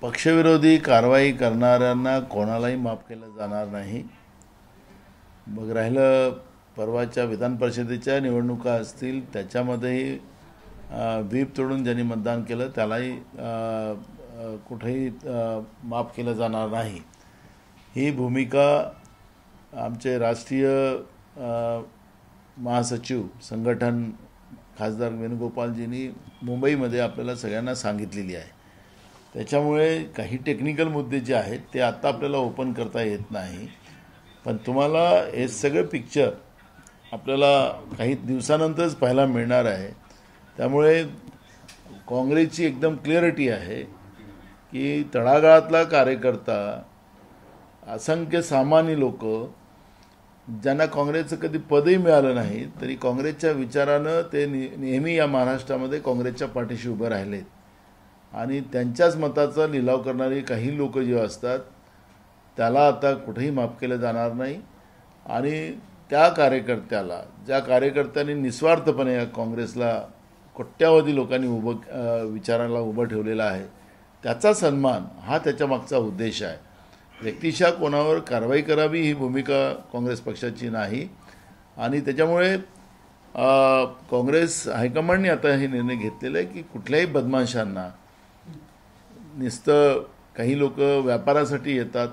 पक्षविरोधी कारवाई करणाऱ्यांना कोणालाही माफ केलं जाणार नाही। मग राहिलं परवाच्या विधान परिषदेच्या निवडणुका असतील त्याच्यामध्येही व्हीप तोडून ज्यांनी मतदान केलं त्यालाही कुठेही माफ केलं जाणार नाही। ही भूमिका आमचे राष्ट्रीय महासचिव संघटन खासदार वेणुगोपालजींनी मुंबईमध्ये आपल्याला सगळ्यांना सांगितलेली आहे। त्याच्यामुळे काही टेक्निकल मुद्दे जे आहेत ते आता आपल्याला ओपन करता येत नाही, पण तुम्हाला हे सगळं पिक्चर आपल्याला काही दिवसानंतरच पाहायला मिळणार आहे। त्यामुळे काँग्रेसची एकदम क्लिअरिटी आहे की तळागाळातला कार्यकर्ता, असंख्य सामान्य लोक ज्यांना काँग्रेसचं कधी पदही मिळालं नाही तरी काँग्रेसच्या विचारानं ते नेहमी या महाराष्ट्रामध्ये काँग्रेसच्या पाठीशी उभे राहिलेत आणि त्यांच्याच मताचा लिलाव करणारी काही लोक जे असतात त्याला आता कुठेही माफ केलं जाणार नाही। आणि त्या कार्यकर्त्याला, ज्या कार्यकर्त्यांनी निस्वार्थपणे या काँग्रेसला कोट्यावधी लोकांनी विचाराला उभं ठेवलेला आहे त्याचा सन्मान हा त्याच्या मागचा उद्देश आहे। व्यक्तिशः कोणावर कारवाई करावी ही भूमिका काँग्रेस पक्षाची नाही आणि त्याच्यामुळे काँग्रेस हायकमांडने आता हे निर्णय घेतलेला आहे की कुठल्याही बदमाशांना, नुसतं काही लोक व्यापारासाठी येतात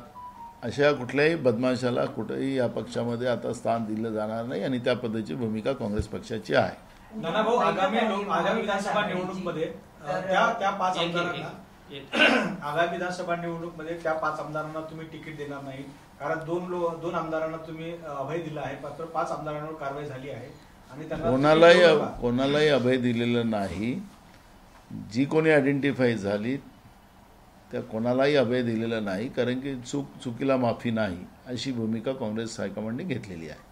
अशा कुठल्याही बदमाशाला कुठेही या पक्षामध्ये आता स्थान दिलं जाणार नाही आणि त्या पद्धतीची भूमिका काँग्रेस पक्षाची आहे। नानाभाऊ, आगामी विधानसभा निवडणुकीमध्ये त्या पाच आमदारांना आगामी विधानसभा निवडणुकीमध्ये त्या पाच आमदारांना तुम्ही तिकीट देणार नाही, कारण दोन आमदारांना तुम्ही अभय दिला आहे, मात्र पाच आमदारांवर कारवाई झाली आहे आणि त्यांना कोणालाही अभय दिलेलं नाही। जी कोणी आयडेंटिफाय झाली त्या कोणालाही अभय दिलेला नाही, कारण की चुकीला माफी नाही अशी भूमिका काँग्रेस हायकमांडने घेतलेली आहे।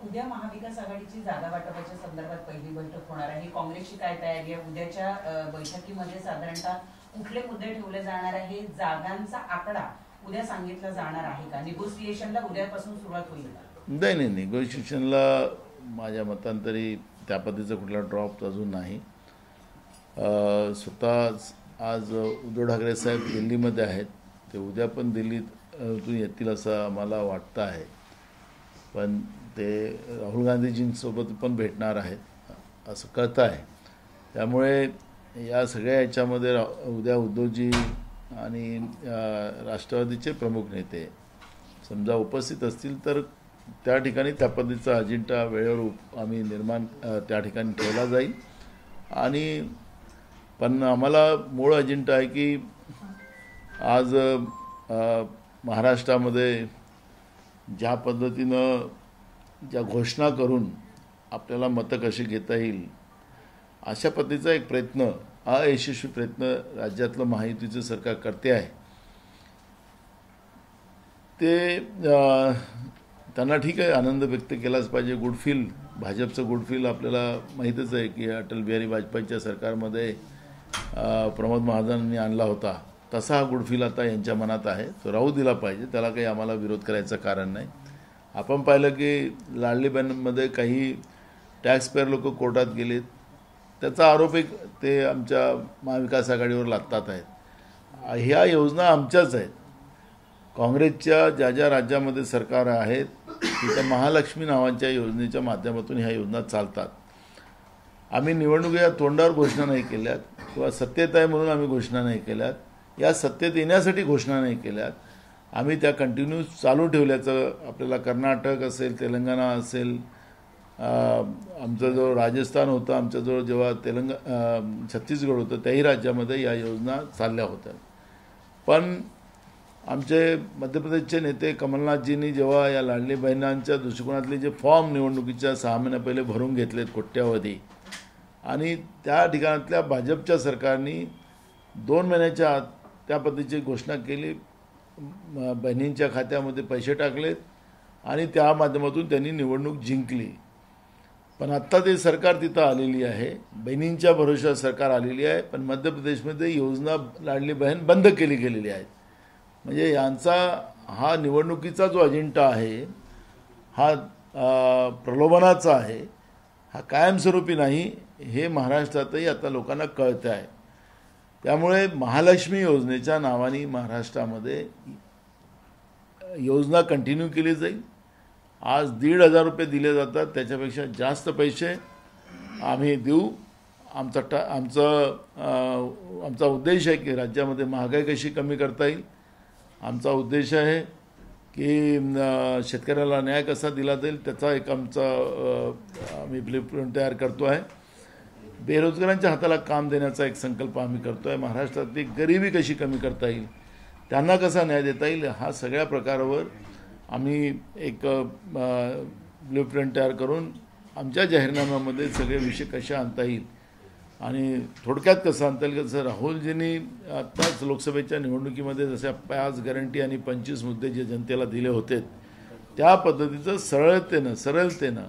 उद्या महाविकास आघाडीची जागा वाटपाच्या संदर्भात पहिली बैठक होणार आहे। काँग्रेसची काय तयारी आहे? उद्याच्या बैठकीमध्ये साधारणतः कुठले मुद्दे ठेवले जाणार आहे? जागांचा आकडा उद्या सांगितला जाणार आहे का? निगोसिएशनला उद्यापासून सुरुवात होईल का? नाही, निगोसिएशनला माझ्या मतांतरी त्या पद्धतीचा कुठला ड्रॉप अजून नाही। स्वतः आज उद्धव ठाकरे साहेब दिल्लीमध्ये आहेत, ते उद्या पण दिल्लीतून येतील असं मला वाटतं आहे, पण ते राहुल गांधीजींसोबत पण भेटणार आहेत असं कळतं आहे। त्यामुळे या सगळ्या याच्यामध्ये उद्या उद्धवजी आणि राष्ट्रवादीचे प्रमुख नेते समजा उपस्थित असतील तर त्या ठिकाणी त्या पद्धतीचा अजेंडा वेळेवर आम्ही त्या ठिकाणी ठेवला जाईल। आणि पण आम्हाला मूळ अजेंडा आहे की आज महाराष्ट्रामध्ये ज्या पद्धतीनं ज्या घोषणा करून आपल्याला मतं कशी घेता येईल अशा पद्धतीचा एक प्रयत्न, अयशस्वी प्रयत्न राज्यातलं महायुतीचं सरकार करते आहे। ते त्यांना ठीक आहे, आनंद व्यक्त केलाच पाहिजे। गुडफील, भाजपचं गुडफील आपल्याला माहीतच आहे की अटल बिहारी वाजपेयीच्या सरकारमध्ये प्रमोद महाजनांनी आणला होता, तसा हा गुडफील आता यांच्या मनात आहे, तो राहू दिला पाहिजे, त्याला काही आम्हाला विरोध करायचं कारण नाही। आपण पाहिलं की लाडली बहीणमध्ये काही टॅक्स पेअर लोक कोर्टात गेलेत, त्याचा आरोप एक ते आमच्या महाविकास आघाडीवर लादतात आहेत। ह्या योजना आमच्याच आहेत। काँग्रेसच्या ज्या ज्या राज्यामध्ये सरकार आहेत तिथं महालक्ष्मी नावाच्या योजनेच्या माध्यमातून ह्या योजना चालतात। आम्ही निवडणुकीच्या तोंडावर घोषणा नाही केल्यात किंवा सत्तेत आहे म्हणून आम्ही घोषणा नाही केल्यात, या सत्तेत येण्यासाठी घोषणा नाही केल्यात, आम्ही त्या कंटिन्यू चालू ठेवल्याचं आपल्याला कर्नाटक असेल, तेलंगणा असेल, आमचा जो राजस्थान होता, आमच्याजवळ जेव्हा छत्तीसगड होतं त्याही राज्यामध्ये या योजना चालल्या होत्या। पण आमचे मध्य प्रदेशचे नेते कमलनाथजींनी जेव्हा या लाडली बहिणांच्या दृष्टिकोनातले जे फॉर्म निवडणुकीच्या 6 महिन्या पहिले भरून घेतलेत कोट्यावधी, आणि त्या ठिकाणातल्या भाजपच्या सरकारने 2 महिन्याच्या आत त्या पद्धतीची घोषणा केली, बहिणींच्या खात्यामध्ये पैसे टाकलेत आणि त्या माध्यमातून त्यांनी निवडणूक जिंकली। पण आत्ता ते सरकार तिथं आलेली आहे, बहिणींच्या भरोश्यावर सरकार आलेली आहे, पण मध्य प्रदेशमध्ये योजना लाडली बहीण बंद केली गेलेली आहे। म्हणजे यांचा हा निवडणुकीचा जो अजेंडा आहे हा प्रलोभनाचा आहे, हा कायमस्वरूपी नाही, हे महाराष्ट्रातही आता लोकांना कळतं आहे। त्यामुळे महालक्ष्मी योजनेच्या नावाने महाराष्ट्रामध्ये योजना कंटिन्यू केली जाईल. आज 1,500 रुपये दिले जातात, त्याच्यापेक्षा जास्त पैसे आम्ही देऊ. आमचा उद्देश आहे की राज्यामध्ये महागाई कशी कमी करता येईल. आमचा उद्देश आहे की शेतकऱ्याला न्याय कसा दिला जाईल, त्याचा एक आम्ही ब्लूप्रिंट तयार करतो आहे. बेरोजगारांच्या हाताला काम देण्याचा एक संकल्प आम्ही करतो आहे. महाराष्ट्रातली गरिबी कशी कमी करता येईल, त्यांना कसा न्याय देता येईल, हा सगळ्या प्रकारावर आम्ही एक ब्लूप्रिंट तयार करून आमच्या जाहीरनाम्यामध्ये सगळे विषय कशा आणता येईल आणि थोडक्यात कसं आणता येईल. कसं राहुलजींनी आत्ताच लोकसभेच्या निवडणुकीमध्ये जशा 5 गॅरंटी आणि 25 मुद्दे जे जनतेला दिले होते, त्या पद्धतीचं सरळतेनं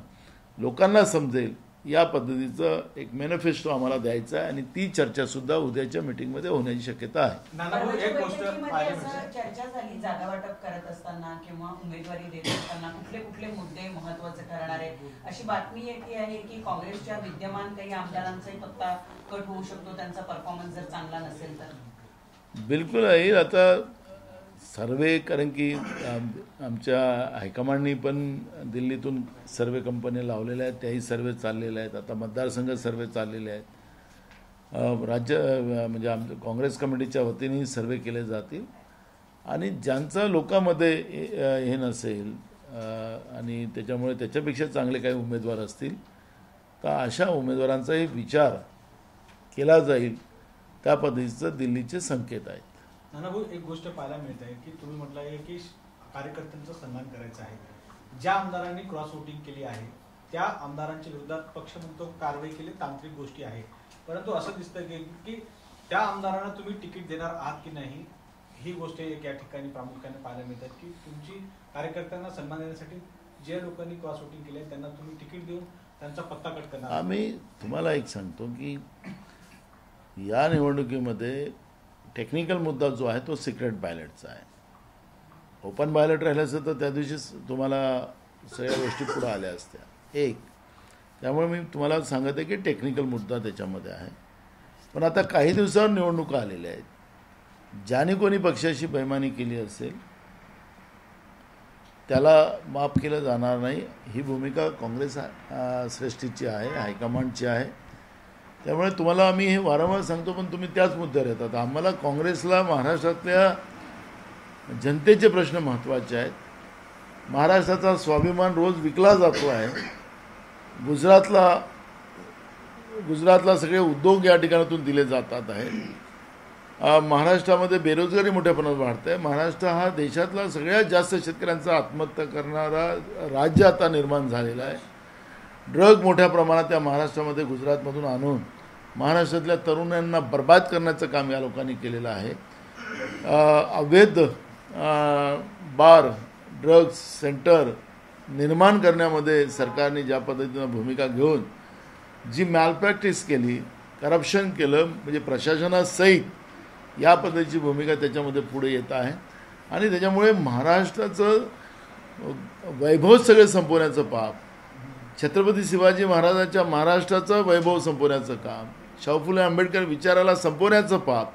लोकांना समजेल या पद्धतीचं एक मॅनिफेस्टो आम्हाला द्यायचा आहे आणि ती चर्चासुद्धा उद्याच्या मीटिंगमध्ये होण्याची शक्यता आहे. एक गोष्ट चर्चा झाली जागा वाटप करत असताना किंवा उमेदवारी देत असताना कुठले कुठले मुद्दे महत्त्वाचे ठरणार आहेत, अशी बातमी येते आहे की काँग्रेसच्या विद्यमान काही आमदारांचाही पत्ता कट होऊ शकतो त्यांचा परफॉर्मन्स जर चांगला नसेल तर. बिलकुल आहे. आता सर्वे, कारण की आमच्या हायकमांडनी पण दिल्लीतून सर्वे कंपन्या लावलेल्या आहेत, त्याही सर्वे चाललेले आहेत. आता मतदारसंघ सर्वे चाललेले आहेत. राज्य म्हणजे आमच्या काँग्रेस कमिटीच्या वतीने सर्वे केले जातील आणि ज्यांचा लोकांमध्ये हे नसेल आणि त्याच्यामुळे त्याच्यापेक्षा चांगले काही उमेदवार असतील तर अशा उमेदवारांचाही विचार केला जाईल. त्या पद्धतीचं दिल्लीचे संकेत आहेत. नानाभाऊ, एक गोष्ट पाहायला मिळत आहे की तुम्ही म्हटलं आहे की कार्यकर्त्यांचा सन्मान करायचा आहे. ज्या आमदारांनी क्रॉस वोटिंग केली आहे त्या आमदारांच्या विरोधात पक्ष म्हणतो कारवाई केली, तांत्रिक गोष्टी आहे, परंतु असं दिसतं की त्या आमदारांना तुम्ही तिकीट देणार आहात की नाही, ही गोष्ट एक या ठिकाणी प्रामुख्याने पाहायला मिळतात की तुमची कार्यकर्त्यांना सन्मान देण्यासाठी ज्या लोकांनी क्रॉस वोटिंग केले आहे त्यांना तुम्ही तिकीट देऊन त्यांचा पत्ता कट करणार. आम्ही तुम्हाला एक सांगतो की या निवडणुकीमध्ये टेक्निकल मुद्दा जो आहे तो सिक्रेट बॅलेटचा आहे. ओपन बॅलेट राहिलं असतं तर त्या दिवशीच तुम्हाला सगळ्या गोष्टी पुढे आल्या असत्या. त्यामुळे मी तुम्हाला सांगत आहे की टेक्निकल मुद्दा त्याच्यामध्ये आहे. पण आता काही दिवसावर निवडणुका आलेल्या आहेत. ज्याने कोणी पक्षाशी बेईमानी केली असेल त्याला माफ केलं जाणार नाही, ही भूमिका काँग्रेस श्रेष्ठीची आहे, हायकमांडची आहे. त्यामुळे तुम्हाला आम्ही हे वारंवार सांगतो, पण तुम्ही त्याच मुद्द्यावर येतात. आम्हाला काँग्रेसला महाराष्ट्रातल्या जनतेचे प्रश्न महत्त्वाचे आहेत. महाराष्ट्राचा स्वाभिमान रोज विकला जातो आहे. गुजरातला सगळे उद्योग या ठिकाणातून दिले जातात आहे. महाराष्ट्रामध्ये बेरोजगारी मोठ्या प्रमाणात वाढते आहे. महाराष्ट्र हा देशातला सगळ्यात जास्त शेतकऱ्यांचा आत्महत्या करणारा राज्य आता निर्माण झालेला आहे. ड्रग मोठ्या प्रमाणात या महाराष्ट्रामध्ये गुजरातमधून आणून महाराष्ट्रातल्या तरुणांना बर्बाद करण्याचं काम या लोकांनी केलेलं आहे. अवैध बार, ड्रग्स सेंटर निर्माण करण्यामध्ये सरकारने ज्या पद्धतीनं भूमिका घेऊन जी मॅलप्रॅक्टिस केली, करप्शन केलं, म्हणजे प्रशासनासहित या पद्धतीची भूमिका त्याच्यामध्ये पुढे येत आहे. आणि त्याच्यामुळे महाराष्ट्राचं वैभव सगळे संपवण्याचं पाप, छत्रपती शिवाजी महाराजांच्या महाराष्ट्राचं वैभव संपवण्याचं काम, शाहू फुले आंबेडकर विचाराला संपवण्याचं पाप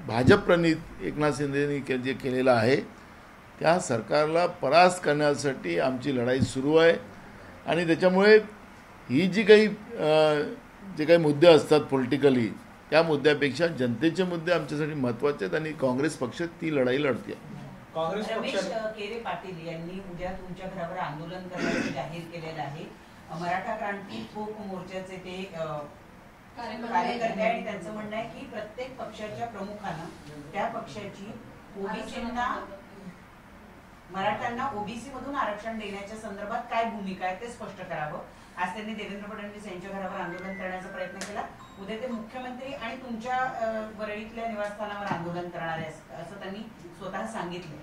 भाजप प्रणित एकनाथ शिंदेनी जे केलेलं आहे त्या सरकारला परास्त करण्यासाठी आमची लढाई सुरू आहे. आणि त्याच्यामुळे ही जे काही मुद्दे असतात पॉलिटिकली, त्या मुद्द्यापेक्षा जनतेचे मुद्दे आमच्यासाठी महत्त्वाचे आहेत आणि काँग्रेस पक्ष ती लढाई लढते. रमेश केरे पाटील यांनी उद्या तुमच्या घरावर आंदोलन करण्याचे जाहीर केलेलं आहे. मराठा क्रांती ठोक मोर्चाचे ते कार्यकर्ते आणि त्यांचं म्हणणं आहे की प्रत्येक पक्षाच्या प्रमुखानं त्या पक्षाची ओबीसींना, मराठ्यांना ओबीसी मधून आरक्षण देण्याच्या संदर्भात काय भूमिका आहे ते स्पष्ट करावं. आज त्यांनी देवेंद्र फडणवीस यांच्या घरावर आंदोलन करण्याचा प्रयत्न केला. उद्या ते मुख्यमंत्री आणि तुमच्या वरळीतल्या निवासस्थानावर आंदोलन करणार आहे असं त्यांनी स्वतः सांगितलं.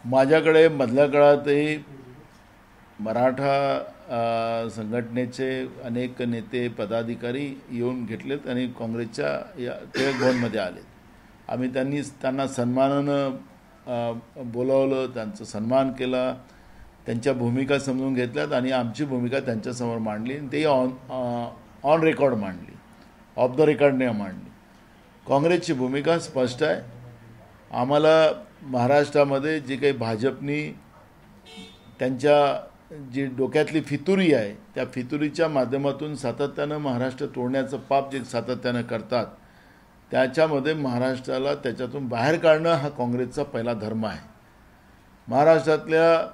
माझ्याकडे मधल्या काळातही मराठा संघटनेचे अनेक नेते पदाधिकारी येऊन घेतलेत आणि काँग्रेसच्या या टिळक भवनमध्ये आलेत. आम्ही त्यांना सन्मानानं बोलावलं, त्यांचा सन्मान केला, त्यांच्या भूमिका समजून घेतल्यात आणि आमची भूमिका त्यांच्यासमोर मांडली. ते ऑन रेकॉर्ड मांडली, ऑफ द रेकॉर्ड नाही मांडली. काँग्रेसची भूमिका स्पष्ट आहे. आम्हाला महाराष्ट्रामध्ये जे काही भाजपनी त्यांच्या जी डोक्यातली फितुरी आहे त्या फितुरीच्या माध्यमातून सातत्यानं महाराष्ट्र तोडण्याचं पाप जे सातत्यानं करतात त्याच्यामध्ये महाराष्ट्राला त्याच्यातून बाहेर काढणं हा काँग्रेसचा पहिला धर्म आहे. महाराष्ट्रातल्या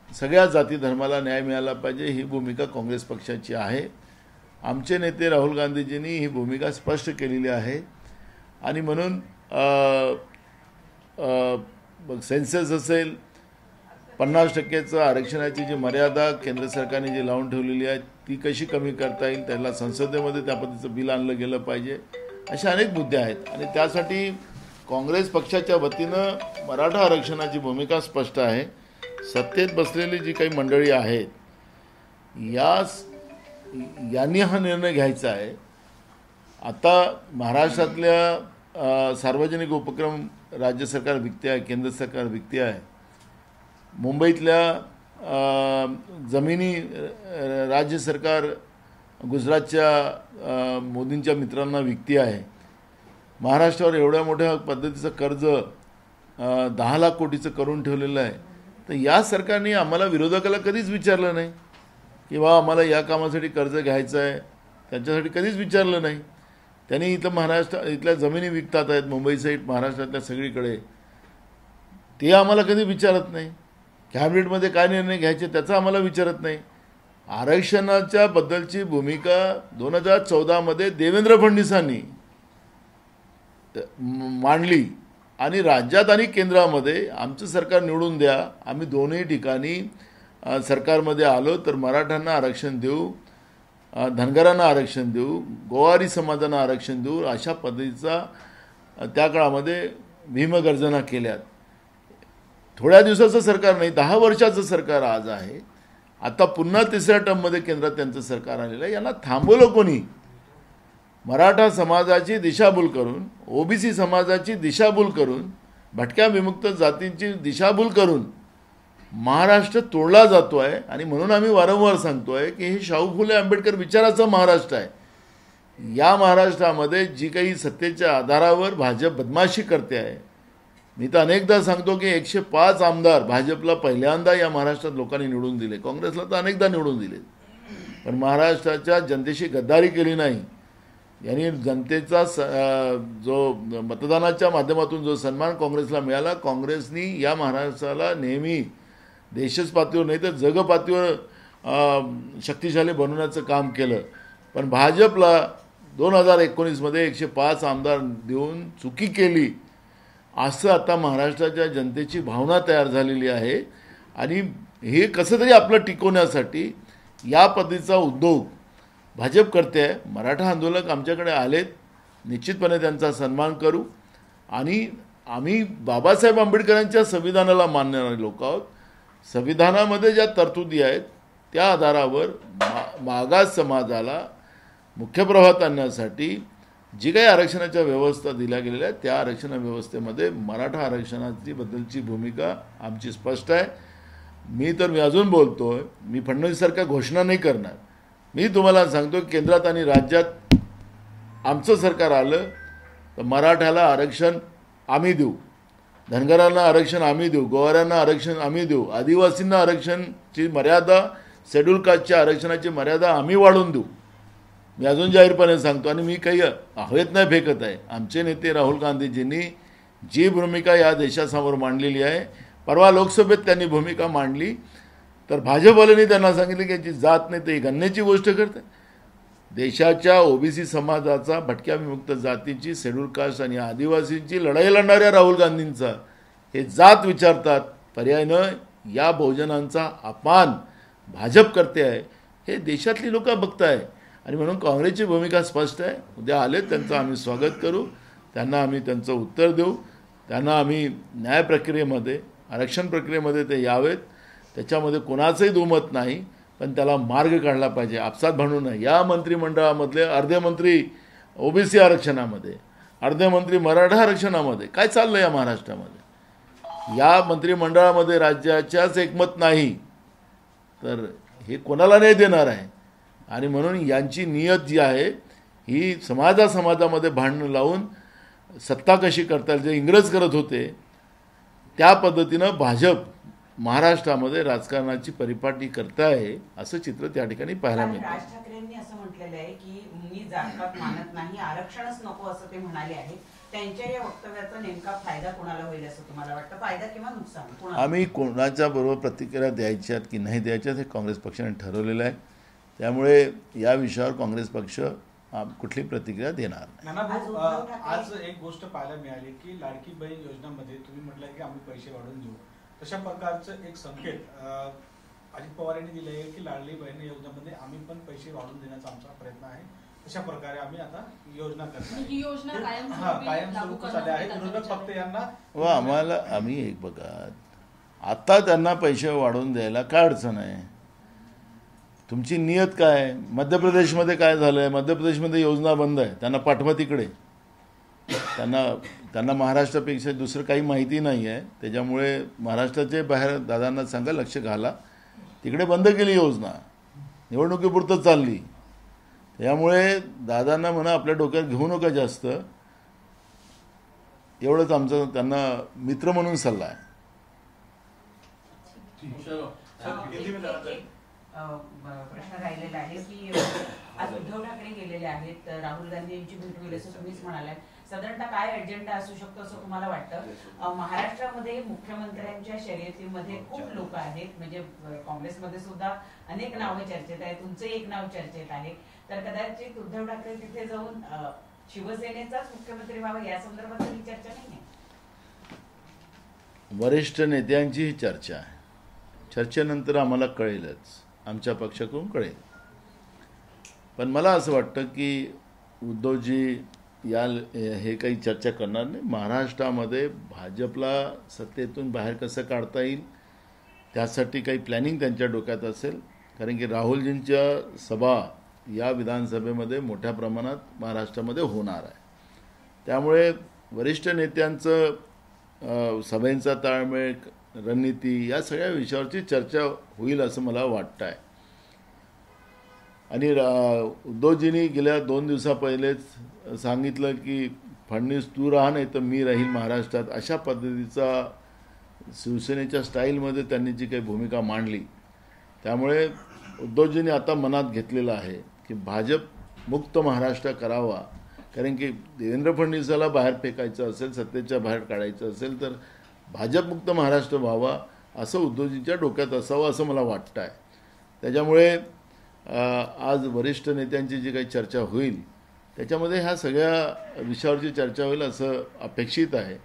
सगळ्या जाती धर्माला न्याय मिळाला पाहिजे ही भूमिका काँग्रेस पक्षाची आहे. आमचे नेते राहुल गांधीजींनी ही भूमिका स्पष्ट केलेली आहे आणि म्हणून सेन्सस असेल 50% आरक्षणाची जी मर्यादा केंद्र सरकारने जी लावून ठेवलेली आहे ती कशी कमी करता येईल, त्याला संसदेमध्ये त्या पद्धतीचं बिल आणलं गेलं पाहिजे, असे अनेक मुद्दे आहेत. आणि त्यासाठी काँग्रेस पक्षाच्या वतीनं मराठा आरक्षणाची भूमिका स्पष्ट आहे. सत्तेत बसलेली जी काही मंडळी आहेत यांनी हा निर्णय घ्यायचा आहे. आता महाराष्ट्रातल्या सार्वजनिक उपक्रम राज्य सरकार विकते आहे, केंद्र सरकार विकते आहे. मुंबईतल्या जमिनी राज्य सरकार गुजरातच्या मोदींच्या मित्रांना विकते आहे. महाराष्ट्रावर एवढ्या मोठ्या पद्धतीचं कर्ज 10 लाख कोटीचं करून ठेवलेलं आहे. तर या सरकारने आम्हाला विरोधकाला कधीच विचारलं नाही की बा आम्हाला या कामासाठी कर्ज घ्यायचं आहे, त्यांच्यासाठी कधीच विचारलं नाही. त्यांनी इथं इथल्या जमिनी विकतात आहेत मुंबईसहित महाराष्ट्रातल्या सगळीकडे, ते आम्हाला कधी विचारत नाही. कॅबिनेटमध्ये काय निर्णय घ्यायचे त्याचं आम्हाला विचारत नाही. आरक्षणाच्या बद्दलची भूमिका 2014 देवेंद्र फडणवीसांनी मांडली आणि राज्यात आणि केंद्रामध्ये आमचं सरकार निवडून द्या, आम्ही दोन्ही ठिकाणी सरकारमध्ये आलो तर मराठ्यांना आरक्षण देऊ, धनगरांना आरक्षण देऊ, गोवारी समाजांना आरक्षण देऊ, अशा पद्धतीचा त्या काळामध्ये भीमगर्जना केल्यात. थोड्या दिवसाचं सरकार नाही, 10 वर्षाचं सरकार आज आहे. आता पुन्हा तिसऱ्या टर्ममध्ये केंद्रात त्यांचं सरकार आलेलं आहे. यांना थांबवलं कोणी? मराठा समाजाची दिशाभूल करून, ओबीसी समाजाची दिशाभूल करून, भटक्या विमुक्त जातींची दिशाभूल करून महाराष्ट्र तोडला जातो आहे. आणि म्हणून आम्ही वारंवार सांगतोय की हे शाहू फुले आंबेडकर विचाराचं महाराष्ट्र आहे. या महाराष्ट्रामध्ये जी काही सत्तेच्या आधारावर भाजप बदमाशी करते आहे, मी तर अनेकदा सांगतो की 105 आमदार भाजपला पहिल्यांदा या महाराष्ट्रात लोकांनी निवडून दिले, काँग्रेसला तर अनेकदा निवडून दिले, पण महाराष्ट्राच्या जनतेशी गद्दारी केली नाही. यांनी जनतेचा जो मतदानाच्या माध्यमातून जो सन्मान काँग्रेसला मिळाला, काँग्रेसनी या महाराष्ट्राला नेहमी देशच पातळीवर नाही तर जगपातळीवर शक्तिशाली बनवण्याचं काम केलं. पण भाजपला 2019 105 आमदार देऊन चुकी केली असं आता महाराष्ट्राच्या जनतेची भावना तयार झालेली आहे. आणि हे कसं तरी आपलं टिकवण्यासाठी या पद्धतीचा उद्योग भाजप करते आहे. मराठा आंदोलक आमच्याकडे आलेत, निश्चितपणे त्यांचा सन्मान करू. आणि आम्ही बाबासाहेब आंबेडकरांच्या संविधानाला मानणारे लोक आहोत. संविधानामध्ये ज्या तरतुदी आहेत त्या आधारावर मागास समाजाला मुख्य प्रवाहात आणण्यासाठी जी काही आरक्षणाच्या व्यवस्था दिल्या गेलेल्या आहेत त्या आरक्षण व्यवस्थेमध्ये मराठा आरक्षणाची बद्दलची भूमिका आमची स्पष्ट आहे. मी अजून बोलतोय, मी फडणवीससारख्या घोषणा नाही करणार. मी तुम्हाला सांगतो केंद्रात आणि राज्यात आमचं सरकार आलं तर मराठ्याला आरक्षण आम्ही देऊ, धनगरांना आरक्षण आम्ही देऊ, गोवाऱ्यांना आरक्षण आम्ही देऊ, आदिवासींना आरक्षणची मर्यादा, शेड्यूल कास्टच्या आरक्षणाची मर्यादा आम्ही वाढवून देऊ. मी अजून जाहीरपणे सांगतो आणि मी काही हवेत नाही फेकत आहे. आमचे नेते राहुल गांधीजींनी जी भूमिका या देशासमोर मांडलेली आहे, परवा लोकसभेत त्यांनी भूमिका मांडली तर भाजपवाल्यांनी त्यांना सांगितले की याची जात नाही ते घालण्याची गोष्ट करते. देशाच्या ओबीसी समाजाचा, भटक्या विमुक्त जातीची, शेड्यूल कास्ट आणि आदिवासींची लढाई लढणाऱ्या राहुल गांधींचा हे जात विचारतात. पर्यायनं या बहुजनांचा अपमान भाजप करते आहे हे देशातली लोक बघताय. आणि म्हणून काँग्रेसची भूमिका स्पष्ट आहे. उद्या आले त्यांचं आम्ही स्वागत करू, त्यांना आम्ही त्यांचं उत्तर देऊ, त्यांना आम्ही न्याय प्रक्रियेमध्ये, आरक्षण प्रक्रियेमध्ये ते यावेत. त्याच्यामध्ये कोणाचंही दुमत नाही, पण त्याला मार्ग काढला पाहिजे. आपसात भांडू नये. या मंत्रिमंडळामधले अर्धे मंत्री ओबीसी आरक्षणामध्ये, अर्धे मंत्री मराठा आरक्षणामध्ये, काय चाललं या महाराष्ट्रामध्ये? या मंत्रिमंडळामध्ये राज्याच्याच एकमत नाही तर हे कोणाला नाही देणार आहे. आणि म्हणून यांची नियत जी आहे ही समाजामध्ये भांडणं लावून सत्ता कशी करता येईल, जे इंग्रज करत होते त्या पद्धतीनं भाजप महाराष्ट्रामध्ये राजकारणाची परिपाटी करताय असं चित्र त्या ठिकाणी पाहायला मिळतं. राज ठाकरेंनी असं म्हटलेलं आहे की मी जातपात मानत नाही, आरक्षणच नको असं ते म्हणाले आहे. त्यांच्या या वक्तव्याचा नेमका फायदा कोणाला होईल असं तुम्हाला वाटतं? फायदा किंवा नुकसान? आम्ही कोणाच्या बरोबर प्रतिक्रिया द्यायच्यात की नाही द्यायच्यात हे काँग्रेस पक्षाने ठरवलेलं आहे. त्यामुळे या विषयावर काँग्रेस पक्ष कुठली प्रतिक्रिया देणार नाही. आज एक गोष्ट पाहायला मिळाली की लाडकी बहीण योजनेमध्ये तुम्ही म्हटलं की आम्ही पैसे वाढवून देऊ, तशा प्रकारचं एक संकेत अजित पवार यांनी दिले आहे की लाडली बहीण योजनेमध्ये आम्ही पण पैसे वाढवून देण्याचा आमचा प्रयत्न आहे. अशा प्रकारे आम्ही आता योजना करतो. ही योजना कायमस्वरूपी झाली आहे. विरोधक फक्त यांना आम्ही एक बघा, आता त्यांना पैसे वाढवून द्यायला काय अडचण आहे? तुमची नियत काय? मध्य प्रदेशमध्ये काय झालंय? मध्य प्रदेशमध्ये योजना बंद आहे, त्यांना पाठवा तिकडे. त्यांना महाराष्ट्रापेक्षा दुसरं काही माहिती नाही आहे. त्याच्यामुळे महाराष्ट्राचे बाहेर दादांना सांगा लक्ष घाला, तिकडे बंद केली योजना, निवडणुकीपुरतं चालली. त्यामुळे दादांना म्हणा आपल्या डोक्यात घेऊ नका जास्त, एवढंच आमचा त्यांना मित्र म्हणून सल्ला आहे. प्रश्न राहिलेला आहे की आज उद्धव ठाकरे गेलेले आहेत, राहुल गांधी यांची भेट होईल असं तुम्हीच म्हणालाय. साधारणतः काय अजेंडा असू शकतो असं तुम्हाला वाटतं? महाराष्ट्रामध्ये मुख्यमंत्र्यांच्या शर्यतीमध्ये खूप लोक आहेत, म्हणजे काँग्रेसमध्ये सुद्धा अनेक नावं चर्चेत आहेत, तुमचं एक नाव चर्चेत आहे. तर कदाचित उद्धव ठाकरे तिथे जाऊन शिवसेनेचाच मुख्यमंत्री व्हावा या संदर्भात ही चर्चा नाही आहे? वरिष्ठ नेत्यांची ही चर्चा आहे. चर्चेनंतर आम्हाला कळेलच, आमच्या पक्षाकडून कळेल. पण मला असं वाटतं की उद्धवजी हे काही चर्चा करणार नाही. महाराष्ट्रामध्ये भाजपला सत्तेतून बाहेर कसं काढता येईल त्यासाठी काही प्लॅनिंग त्यांच्या डोक्यात असेल. कारण की राहुलजींच्या सभा या विधानसभेमध्ये मोठ्या प्रमाणात महाराष्ट्रामध्ये होणार आहे. त्यामुळे वरिष्ठ नेत्यांचं सभेंचा ताळमेळ, रणनीती या सगळ्या विषयावरची चर्चा होईल असं मला वाटतं आहे. आणि उद्धवजींनी गेल्या 2 दिवसापहिलेच सांगितलं की फडणवीस तू राहा नाही तर मी राहील महाराष्ट्रात, अशा पद्धतीचा शिवसेनेच्या स्टाईलमध्ये त्यांनी जी काही भूमिका मांडली. त्यामुळे उद्धवजींनी आता मनात घेतलेलं आहे की भाजप मुक्त महाराष्ट्र करावा. कारण की देवेंद्र फडणवीसाला बाहेर फेकायचं असेल, सत्तेच्या बाहेर काढायचं असेल तर भाजपमुक्त महाराष्ट्र व्हावा असं उद्धवजींच्या डोक्यात असावं असं मला वाटतं आहे. त्याच्यामुळे आज वरिष्ठ नेत्यांची जी काही चर्चा होईल त्याच्यामध्ये ह्या सगळ्या विषयावरची चर्चा होईल असं अपेक्षित आहे.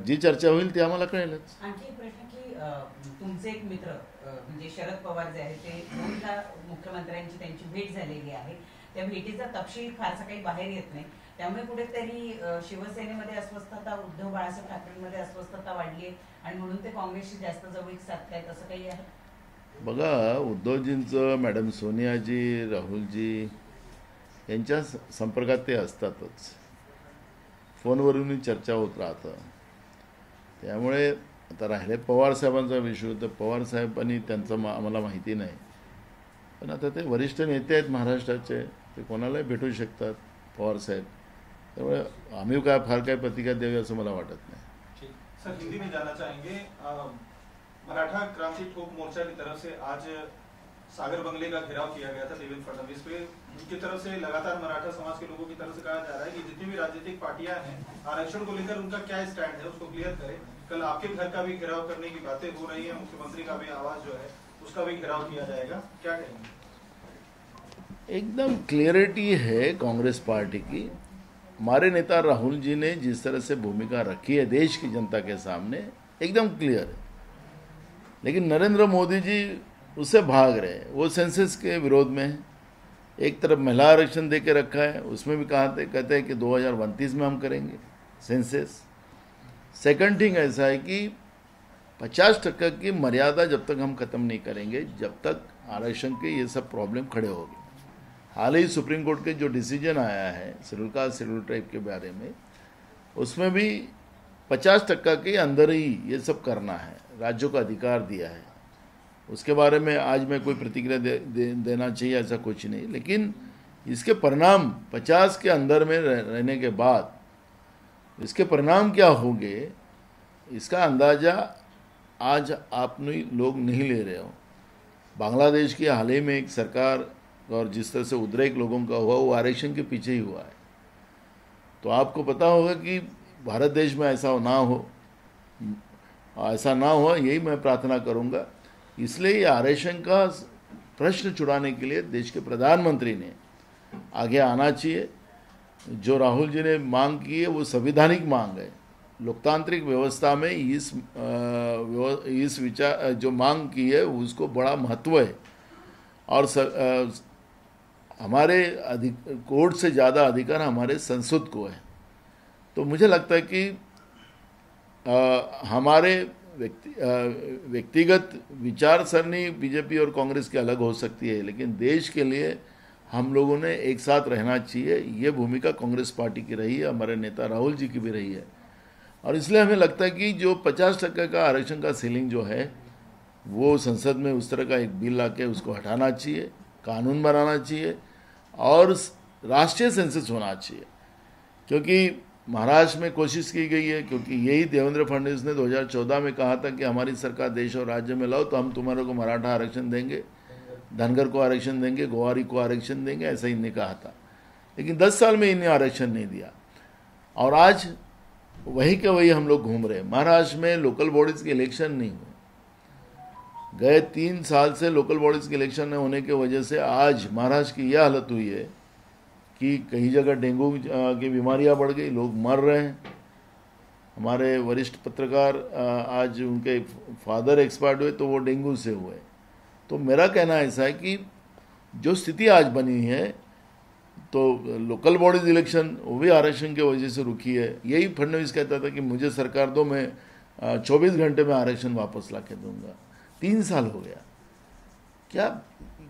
जी चर्चा होईल ती आम्हाला कळेलच. आणखी एक प्रश्न की तुमचे एक मित्र म्हणजे शरद पवार जे आहेत ते 2दा मुख्यमंत्र्यांची त्यांची भेट झालेली आहे. त्या भेटीचा तपशील फारसा काही बाहेर येत नाही. त्यामुळे कुठेतरी शिवसेनेमध्ये अस्वस्थता, उद्धव बाळासाहेब ठाकरेंमध्ये अस्वस्थता वाढली आहे आणि म्हणून ते काँग्रेसशी जास्त जवळीक साधतायत असं काही आहे? बघा, उद्धवजींचं मॅडम सोनियाजी, राहुलजी यांच्या संपर्कात ते असतातच, फोनवरूनही चर्चा होत राहतं. त्यामुळे आता राहिले पवारसाहेबांचा विषय, तर पवारसाहेबांनी त्यांचं आम्हाला माहिती नाही. पण आता ते वरिष्ठ नेते आहेत महाराष्ट्राचे, ते कोणालाही भेटू शकतात पवारसाहेब. त्यामुळे आम्ही फार काय प्रतिक्रिया द्यावी असं मला वाटत नाही. सर, हिंदी में जाना चाहेंगे. मराठा क्रांति ठोक मोर्चा की तरफ से आज सागर बंगले का घेराव किया गया था देवेंद्र फडणवीस पे. उनकी तरफ से लगातार मराठा समाज के लोगों की तरफ से कहा जा रहा है कि जितनी भी राजनीतिक पार्टियां हैं आरक्षण को लेकर उनका क्या स्टैंड है उसको क्लियर करें. कल आपके घर का भी घेराव करने की बातें हो रही है, मुख्यमंत्री का भी आवाज जो है उसका भी घेराव किया जाएगा, क्या कहेंगे? एकदम क्लियरिटी है कांग्रेस पार्टी की. हमारे नेता राहुल जी ने जिस तरह से भूमिका रखी है देश की जनता के सामने एकदम क्लियर है. लेकिन नरेंद्र मोदी जी उससे भाग रहे हैं. वो सेंसस के विरोध में है. एक तरफ महिला आरक्षण दे के रखा है, उसमें भी कहते हैं कि 2029 में हम करेंगे सेंसस. सेकंड थिंग ऐसा है कि 50% की मर्यादा जब तक हम ख़त्म नहीं करेंगे, जब तक आरक्षण के ये सब प्रॉब्लम खड़े होंगे. हाल ही सुप्रीम कोर्ट के जो डिसीजन आया है शेड्यूल कास्ट शेड्यूल ट्राइब के बारे में, उसमें भी 50% के अंदर ही ये सब करना है, राज्यों को अधिकार दिया है. उसके बारे में आज मैं कोई प्रतिक्रिया देना चाहिए ऐसा कुछ नहीं. लेकिन इसके परिणाम 50 के अंदर में रहने के बाद इसके परिणाम क्या होंगे, इसका अंदाज़ा आज आप लोग नहीं ले रहे हो। बांग्लादेश की हाल ही में एक सरकार और जिस तरह से उद्रेक लोगों का हुआ, वो आरक्षण के पीछे ही हुआ है। तो आपको पता होगा कि भारत देश में ऐसा ना हो, यही मैं प्रार्थना करूंगा। इसलिए ये आरक्षण का प्रश्न छुड़ाने के लिए देश के प्रधानमंत्री ने आगे आना चाहिए। जो राहुल जी ने मांग की है वो संवैधानिक मांग है। लोकतांत्रिक व्यवस्था में इस विचार जो मांग की है उसको बड़ा महत्व है और हमारे कोर्ट से ज़्यादा अधिकार हमारे संसद को है। तो मुझे लगता है कि हमारे व्यक्तिगत विचार सरणी बीजेपी और कांग्रेस की अलग हो सकती है, लेकिन देश के लिए हम लोगों ने एक साथ रहना चाहिए। ये भूमिका कांग्रेस पार्टी की रही है, हमारे नेता राहुल जी की भी रही है। और इसलिए हमें लगता है कि जो 50% का आरक्षण का सीलिंग जो है वो संसद में उस तरह का एक बिल लाके उसको हटाना चाहिए, कानून बनाना चाहिए और राष्ट्रीय सेंसस होना चाहिए। क्योंकि महाराष्ट्र में कोशिश की गई है, क्योंकि यही देवेंद्र फडणवीस ने 2014 में कहा था कि हमारी सरकार देश और राज्य में लाओ तो हम तुम्हारे को मराठा आरक्षण देंगे, धनगर को आरक्षण देंगे, गोवारी को आरक्षण देंगे, ऐसा इन्हें कहा था। लेकिन 10 साल में इन्हें आरक्षण नहीं दिया और आज वही के वही हम लोग घूम रहे हैं। महाराष्ट्र में लोकल बॉडीज के इलेक्शन नहीं हुए, गए 3 साल से लोकल बॉडीज के इलेक्शन न होने की वजह से आज महाराष्ट्र की यह हालत हुई है कि कई जगह डेंगू की बीमारियां बढ़ गई, लोग मर रहे हैं। हमारे वरिष्ठ पत्रकार आज उनके फादर एक्सपायर्ड हुए तो वो डेंगू से हुए। तो मेरा कहना ऐसा है कि जो स्थिति आज बनी है तो लोकल बॉडीज इलेक्शन वो भी आरक्षण की वजह से रुकी है। यही फडणवीस कहता था कि मुझे सरकार दो, मैं 24 घंटे में आरक्षण वापस ला के दूंगा। 3 साल हो गया, क्या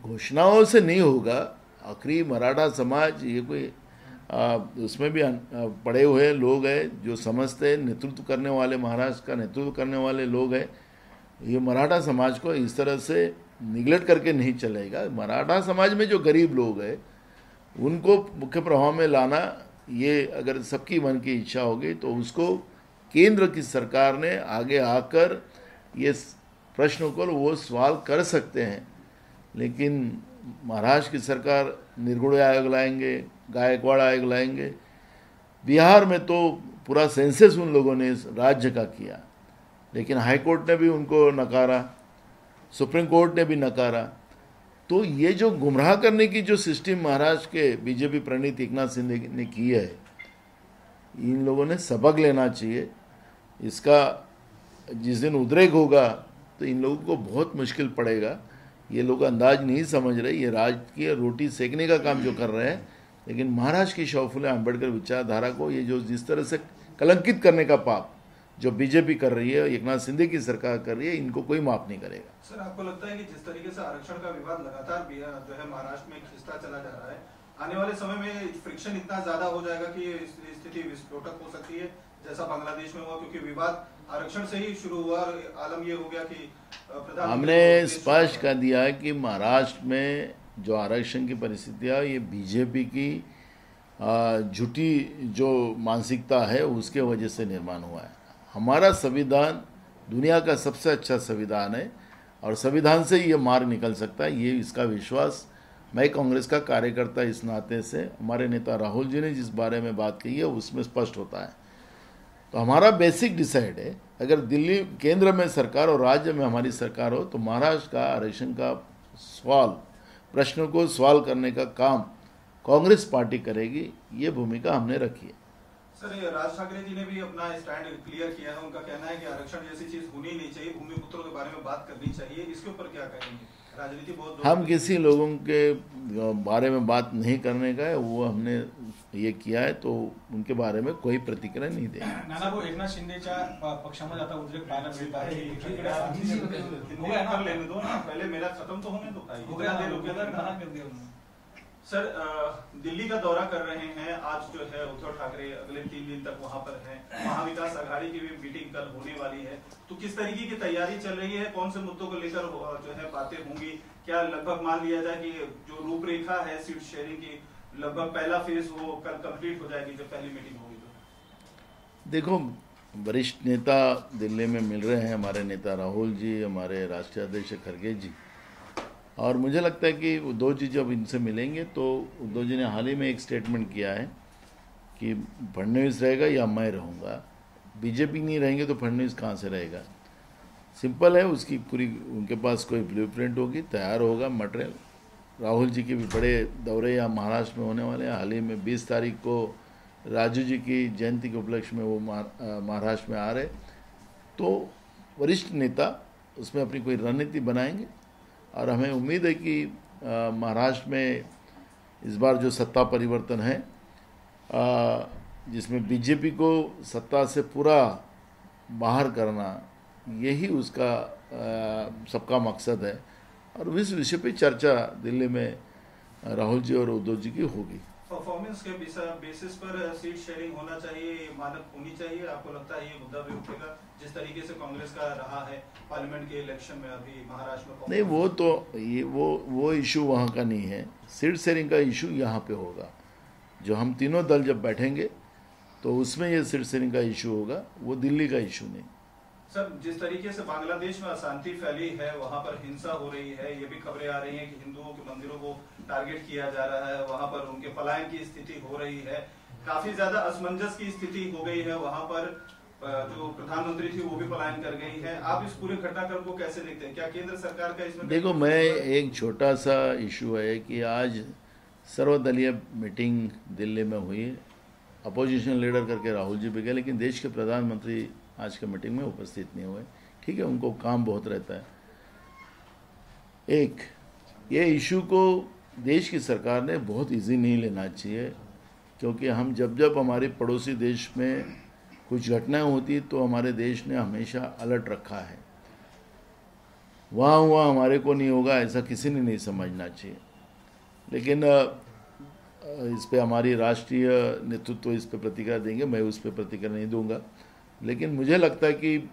घोषणाओं से नहीं होगा? आखिरी मराठा समाज ये कोई उसमें भी पड़े हुए लोग हैं जो समझते हैं, नेतृत्व करने वाले, महाराष्ट्र का नेतृत्व करने वाले लोग हैं। ये मराठा समाज को इस तरह से निगलेक्ट करके नहीं चलेगा। मराठा समाज में जो गरीब लोग हैं उनको मुख्य प्रभाव में लाना, ये अगर सबकी मन की इच्छा होगी तो उसको केंद्र की सरकार ने आगे आकर ये प्रश्नों को वो सवाल कर सकते हैं। लेकिन महाराष्ट्र की सरकार निर्गुण आयोग लाएंगे, गायकवाड़ आयोग लाएंगे। बिहार में तो पूरा सेंसस उन लोगों ने इस राज्य का किया, लेकिन हाई कोर्ट ने भी उनको नकारा, सुप्रीम कोर्ट ने भी नकारा। तो ये जो गुमराह करने की जो सिस्टम महाराष्ट्र के बीजेपी प्रणीत एकनाथ शिंदे ने की है, इन लोगों ने सबक लेना चाहिए। इसका जिस दिन उद्रेक होगा तो इन लोगों को बहुत मुश्किल पड़ेगा। ये लोग अंदाज नहीं समझ रहे, ये राजकीय रोटी सेकने का काम जो कर रहे हैं। लेकिन महाराष्ट्र की शाहू फुले आंबेडकर विचारधारा को ये जो जिस तरह से कलंकित करने का पाप जो बीजेपी कर रही है, एकनाथ शिंदे की सरकार कर रही है, इनको कोई माफ नहीं करेगा। सर, आपको लगता है कि जिस तरीके से आरक्षण का विवाद लगातार जो है महाराष्ट्र में खिंचता चला जा रहा है, आने वाले समय में फ्रिक्शन इतना ज्यादा हो जाएगा कि स्थिति विस्फोटक हो सकती है जैसा बांग्लादेश में हुआ? क्योंकि विवाद आरक्षण से ही शुरू हुआ और आलम ये हो गया कि हमने स्पष्ट कर दिया है कि महाराष्ट्र में जो आरक्षण की परिस्थितियाँ, ये बीजेपी की झूठी जो मानसिकता है उसके वजह से निर्माण हुआ है। हमारा संविधान दुनिया का सबसे अच्छा संविधान है और संविधान से ये मार्ग निकल सकता है, ये इसका विश्वास मैं कांग्रेस का कार्यकर्ता इस नाते से, हमारे नेता राहुल जी ने जिस बारे में बात कही है उसमें स्पष्ट होता है। तो हमारा बेसिक डिसाइड है, अगर दिल्ली केंद्र में सरकार और राज्य में हमारी सरकार हो तो महाराष्ट्र का आरक्षण का प्रश्नों को सवाल करने का काम कांग्रेस पार्टी करेगी। ये भूमिका हमने रखी है। सर, राज ठाकरे जी ने भी अपना स्टैंड क्लियर किया है। उनका कहना है कि आरक्षण जैसी चीज होनी नहीं चाहिए, भूमिपुत्रों के बारे में बात करनी चाहिए। इसके ऊपर क्या कहेंगे? राजनीति बहुत हम किसी लोगों के बारे में बात नहीं करने का है, वो हमने ये किया है तो उनके बारे में कोई प्रतिक्रिया नाही देणार. नाना भाऊ, एकनाथ शिंदेच्या पक्षामध्ये आता उद्रेक पाहायला मिळत आहे. पहले मेरा खत्म तो होने दो. सर, दिल्ली का दौरा कर रहे हैं आज, जो है उद्धव ठाकरे अगले 3 दिन तक वहां पर हैं. महाविकास आघाड़ी की भी मीटिंग कल होने वाली है, तो किस तरीके की तैयारी चल रही है? कौन से मुद्दों को लेकर जो है बातें होंगी? क्या लगभग मान लिया जाए कि जो रूपरेखा है सीट शेयरिंग की लगभग पहला फेज वो कल कंप्लीट हो जाएगी जब पहली मीटिंग होगी तो? देखो, वरिष्ठ नेता दिल्ली में मिल रहे हैं, हमारे नेता राहुल जी, हमारे राष्ट्रीय अध्यक्ष खड़गे जी, और मुझे लगता है कि उद्धव जी जब इनसे मिलेंगे तो उद्धव जी ने हाल ही में एक स्टेटमेंट किया है कि फडणवीस रहेगा या मैं रहूँगा, बीजेपी नहीं रहेंगे तो फडणवीस कहाँ से रहेगा। सिंपल है, उसकी पूरी उनके पास कोई ब्लूप्रिंट होगी, तैयार होगा मटेरियल। राहुल जी के भी बड़े दौरे यहाँ महाराष्ट्र में होने वाले हैं। हाल ही में 20 तारीख को राजू जी की जयंती के उपलक्ष्य में वो महाराष्ट्र में आ रहे, तो वरिष्ठ नेता उसमें अपनी कोई रणनीति बनाएंगे और हमें उम्मीद है कि महाराष्ट्र में इस बार जो सत्ता परिवर्तन है, जिसमें बीजेपी को सत्ता से पूरा बाहर करना, यही उसका सबका मकसद है, और इस विषय पे चर्चा दिल्ली में राहुल जी और उद्धव जी की होगी। परफॉर्मेंस के बेसिस पर सीट शेयरिंग होना चाहिए, मानक होनी चाहिए, आपको लगता है ये मुद्दा भी उठेगा जिस तरीके से कांग्रेस का रहा है पार्लियामेंट के इलेक्शन में अभी महाराष्ट्र में? नहीं, वो तो ये वो इशू वहाँ का नहीं है, सीट शेयरिंग का इशू यहाँ पे होगा। जो हम तीनों दल जब बैठेंगे तो उसमें ये सीट शेयरिंग का इशू होगा, वो दिल्ली का इशू नहीं। सर, जिस तरीके से बांग्लादेश में अशांति फैली है, वहां पर हिंसा हो रही है, ये भी खबरें आ रही हैं कि हिंदुओं के मंदिरों को टारगेट किया जा रहा है, वहां पर उनके पलायन की स्थिति हो रही है, काफी ज्यादा असमंजस की स्थिति हो गई है, वहां पर जो प्रधानमंत्री थी वो भी पलायन कर गई है। आप इस पूरे घटनाक्रम को कैसे देखते हैं? क्या केंद्र सरकार का इसमें? देखो, मैं एक छोटा सा इशू है कि आज सर्वदलीय मीटिंग दिल्ली में हुई, अपोजिशन लीडर करके राहुल जी भी गए, लेकिन देश के प्रधानमंत्री आज के मीटिंग में उपस्थित नहीं हुए। ठीक है, उनको काम बहुत रहता है। एक ये इशू को देश की सरकार ने बहुत इजी नहीं लेना चाहिए, क्योंकि हम जब हमारे पड़ोसी देश में कुछ घटनाएं होती तो हमारे देश ने हमेशा अलर्ट रखा है। वहाँ हुआ हमारे को नहीं होगा ऐसा किसी ने नहीं समझना चाहिए। लेकिन इस पे हमारी राष्ट्रीय नेतृत्व इस पे प्रतिक्रिया देंगे, मैं उस पे प्रतिक्रिया नहीं दूंगा। लेकिन मुझे लगता है कि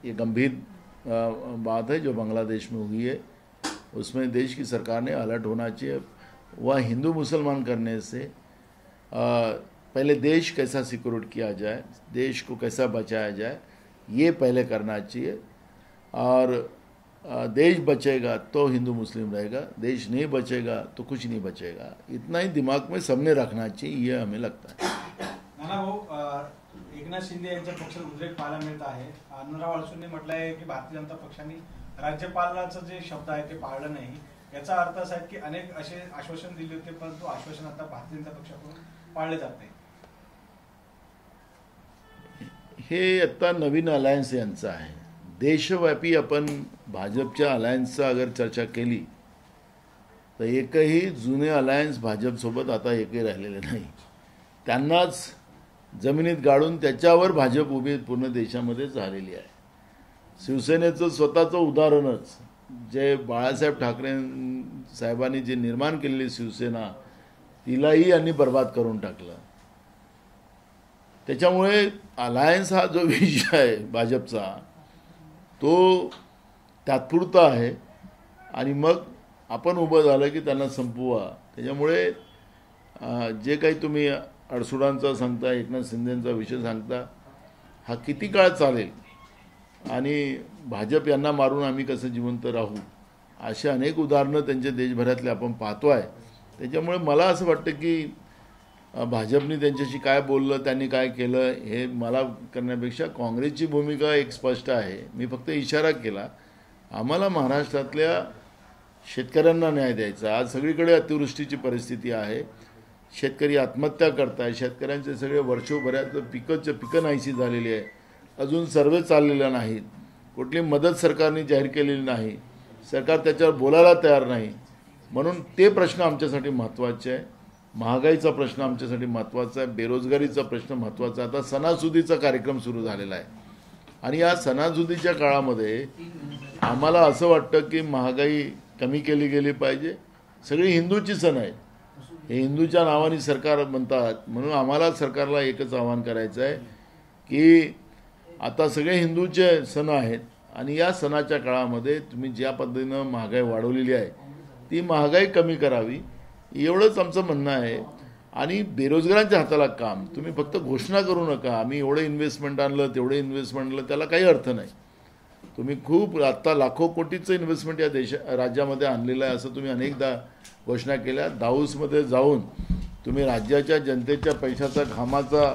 ये गंभीर बात है जो बांग्लादेश में हुई है, उसमें देश की सरकार ने अलर्ट होना चाहिए। वह हिंदू मुसलमान करने से पहले देश कैसा सिक्योर किया जाए, देश को कैसा बचाया जाए, ये पहले करना चाहिए। और देश बचेगा तो हिंदू मुस्लिम रहेगा, देश नहीं बचेगा तो कुछ नहीं बचेगा। इतना ही दिमाग में सबने रखना चाहिए, ये हमें लगता है। नाना भाऊ, एकनाथ शिंदे यांच्या पक्षात उद्रेक पाहायला मिळत आहे। अनुराग अडसूंनी म्हटलं आहे की भारतीय जनता पक्षाने राज्यपालाचं जे शब्द आहे ते पाळलं नाही। याचा अर्थ असा आहे की अनेक असे आश्वासन दिले होते, परंतु आश्वासन आता भारतीय जनता पक्षाकडून पाळले जात नाही। हे आता नवीन अलायन्स यांचं आहे। देशव्यापी आपण भाजपच्या अलायन्सचा अगर चर्चा केली तर एकही जुने अलायन्स भाजपसोबत आता एकही राहिलेले नाही। त्यांनाच जमिनीत गाडून त्याच्यावर भाजप उभी पूर्ण देशामध्ये झालेली आहे। शिवसेनेचं स्वतःचं उदाहरणच, जे बाळासाहेब ठाकरे साहेबांनी जे निर्माण केलेली शिवसेना, तिलाही यांनी बर्बाद करून टाकलं। त्याच्यामुळे अलायन्स हा जो विषय आहे भाजपचा तो तात्पुरता आहे, आणि मग आपण उभं झालं की त्यांना संपवा। त्याच्यामुळे जे काही तुम्ही अडसुडांचा सांगता, एकनाथ शिंदेंचा विषय सांगता, हा किती काळ चालेल आणि भाजप यांना मारून आम्ही कसं जिवंत राहू, असे अनेक उदाहरणं त्यांच्या देशभरातले आपण पाहतोय। त्याच्यामुळे मला असं वाटतं की भाजपने त्यांच्याशी काय बोललं, त्यांनी काय केलं हे मला करण्यापेक्षा काँग्रेसची भूमिका एक स्पष्ट आहे। मी फक्त इशारा केला, आम्हाला महाराष्ट्रातल्या शेतकऱ्यांना न्याय द्यायचा। आज सगळीकडे अतिवृष्टीची परिस्थिती आहे, शेतकरी आत्महत्या करताय, शेतकऱ्यांचे सगळे वर्षभरात पिकं नाहीशी झालेली आहे, अजून सर्वे चाललेला नाहीत, कुठली मदत सरकारने जाहीर केलेली नाही, सरकार त्याच्यावर बोलायला तयार नाही। म्हणून ते प्रश्न आमच्यासाठी महत्त्वाचे आहे। महागाईचा प्रश्न आमच्यासाठी महत्त्वाचा आहे, बेरोजगारीचा प्रश्न महत्त्वाचा आहे। आता सणासुदीचा कार्यक्रम सुरू झालेला आहे आणि या सणासुदीच्या काळामध्ये आम्हाला असं वाटतं की महागाई कमी केली गेली पाहिजे। सगळी हिंदूची सण आहेत, हे हिंदूच्या नावाने सरकार म्हणतात, म्हणून आम्हाला सरकारला एकच आवाहन करायचं आहे की आता सगळे हिंदूचे सण आहेत आणि या सणाच्या काळामध्ये तुम्ही ज्या पद्धतीनं महागाई वाढवलेली आहे ती महागाई कमी करावी, एवढंच आमचं म्हणणं आहे। आणि बेरोजगारांच्या हाताला काम. तुम्ही फक्त घोषणा करू नका आम्ही एवढं इन्व्हेस्टमेंट आणलं तेवढं इन्व्हेस्टमेंट आणलं, त्याला काही अर्थ नाही. तुम्ही खूप आत्ता लाखो कोटीचं इन्व्हेस्टमेंट या राज्यामध्ये आणलेलं आहे असं तुम्ही अनेकदा घोषणा केल्या. दाऊसमध्ये जाऊन तुम्ही राज्याच्या जनतेच्या पैशाचा घामाचा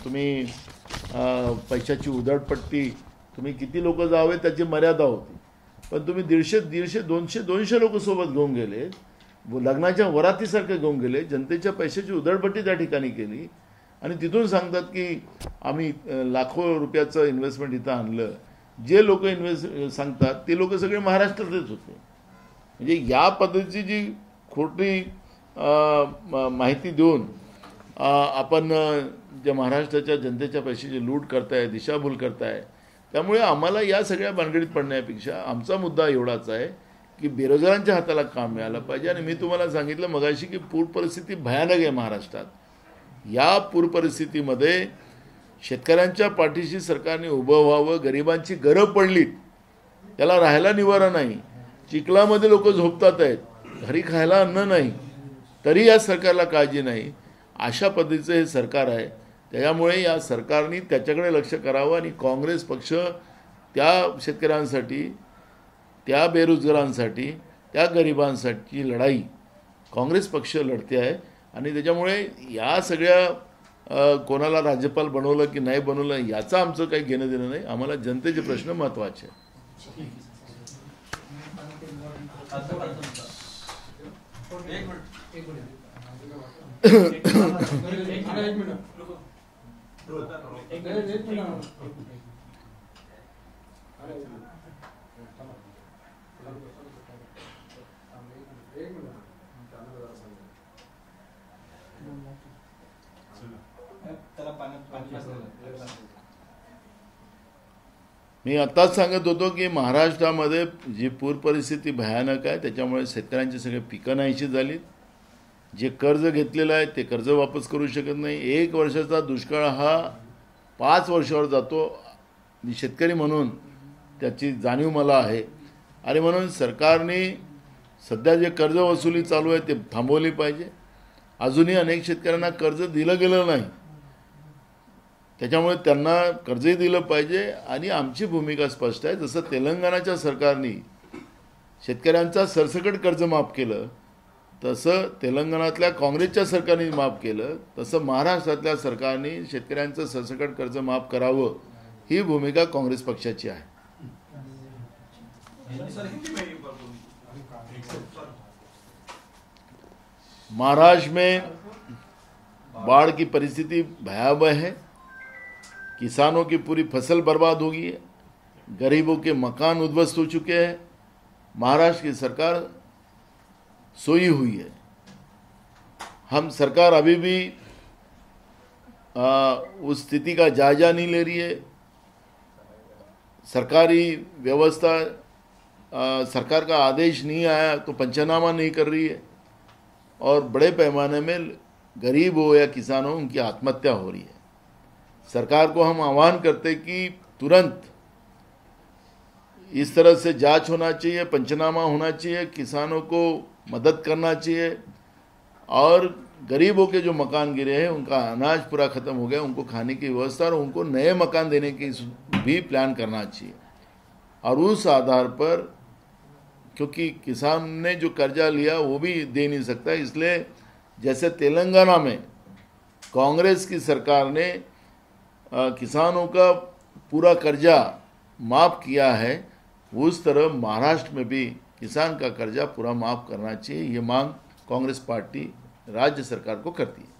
तुम्ही पैशाची उधळपट्टी तुम्ही किती लोक जावे त्याची मर्यादा होती, पण तुम्ही 150-200 लोक सोबत घेऊन गेले, लग्नाच्या वरातीसारखं घेऊन गेले, जनतेच्या पैशाची उधळपट्टी त्या ठिकाणी केली आणि तिथून सांगतात की आम्ही लाखो रुपयाचं इन्व्हेस्टमेंट इथं आणलं. जे लोक सांगतात ते लोक सगळे महाराष्ट्रातलेच होते. म्हणजे या पद्धतीची जी खोटी माहिती देऊन आपण ज्या महाराष्ट्राच्या जनतेच्या पैशाची लूट करताय, दिशाभूल करताय, त्यामुळे आम्हाला या सगळ्या भानगडीत पडण्यापेक्षा आमचा मुद्दा एवढाच आहे की बेरोजगारांच्या हाताला काम मिळालं पाहिजे. आणि मी तुम्हाला सांगितलं मगाशी की पूर परिस्थिती भयानक आहे महाराष्ट्रात. या पूर परिस्थितीमध्ये शेतकऱ्यांच्या पाठीशी सरकारने उभं व्हावं. गरिबांची गरज पडली, त्याला राहायला निवारा नाही, चिखलामध्ये लोक झोपतात आहेत, घरी खायला अन्न नाही, तरी या सरकारला काळजी नाही. अशा पद्धतीचं हे सरकार आहे. त्याच्यामुळे या सरकारने त्याच्याकडे लक्ष करावं आणि काँग्रेस पक्ष त्या शेतकऱ्यांसाठी, त्या बेरोजगारांसाठी, त्या गरिबांसाठी लढाई काँग्रेस पक्ष लढते आहे. आणि त्याच्यामुळे या सगळ्या कोणाला राज्यपाल बनवलं की नाही बनवलं याचं आमचं काही घेणं देणं नाही. आम्हाला जनतेचे प्रश्न महत्त्वाचे आहेत. मी आत्ताच सांगत होतो की महाराष्ट्रामध्ये जी पूर परिस्थिती भयानक आहे त्याच्यामुळे शेतकऱ्यांची सगळे पिकं नाहीशी झाली. जे कर्ज घेतलेलं आहे ते कर्ज वापस करू शकत नाही. 1 वर्षाचा दुष्काळ हा 5 वर्षावर जातो. मी शेतकरी म्हणून त्याची जाणीव मला आहे. आणि म्हणून सरकारने सध्या जे कर्ज वसुली चालू आहे ते थांबवली पाहिजे. अजूनही अनेक शेतकऱ्यांना कर्ज दिलं गेलं नाही, त्याच्यामुळे त्यांना कर्जही दिलं पाहिजे. आणि आमची भूमिका स्पष्ट आहे. जसं तेलंगणाच्या सरकारने शेतकऱ्यांचा सरसकट कर्ज माफ केलं, तसं तेलंगणातल्या काँग्रेसच्या सरकारने माफ केलं, तसं महाराष्ट्रातल्या सरकारने शेतकऱ्यांचं सरसकट कर्ज माफ करावं ही भूमिका काँग्रेस पक्षाची आहे. महाराष्ट्र में बाढ़ की परिस्थिति भयावह है. किसानों की पूरी फसल बर्बाद हो गई है, गरीबों के मकान उद्ध्वस्त हो चुके हैं. महाराष्ट्र की सरकार सोई हुई है. हम सरकार अभी भी उस स्थिति का जायजा नहीं ले रही है. सरकारी व्यवस्था, सरकार का आदेश नहीं आया तो पंचनामा नहीं कर रही है और बड़े पैमाने में गरीब हो या किसान हो उनकी आत्महत्या हो रही है. सरकार को हम आह्वान करते कि तुरंत इस तरह से जांच होना चाहिए, पंचनामा होना चाहिए, किसानों को मदद करना चाहिए और गरीबों के जो मकान गिरे हैं उनका अनाज पूरा ख़त्म हो गया, उनको खाने की व्यवस्था और उनको नए मकान देने की भी प्लान करना चाहिए. और उस आधार पर, क्योंकि किसान ने जो कर्जा लिया वो भी दे नहीं सकता, इसलिए जैसे तेलंगाना में कांग्रेस की सरकार ने किसानों का पूरा कर्जा माफ़ किया है, उस तरह महाराष्ट्र में भी किसान का कर्जा पूरा माफ़ करना चाहिए. ये मांग कांग्रेस पार्टी राज्य सरकार को करती है.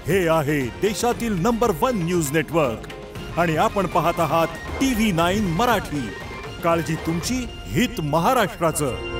हे आहे देशातील नंबर 1 न्यूज नेटवर्क आणि आपण पाहत आहात TV9 मराठी. काळजी तुमची, हित महाराष्ट्राचं.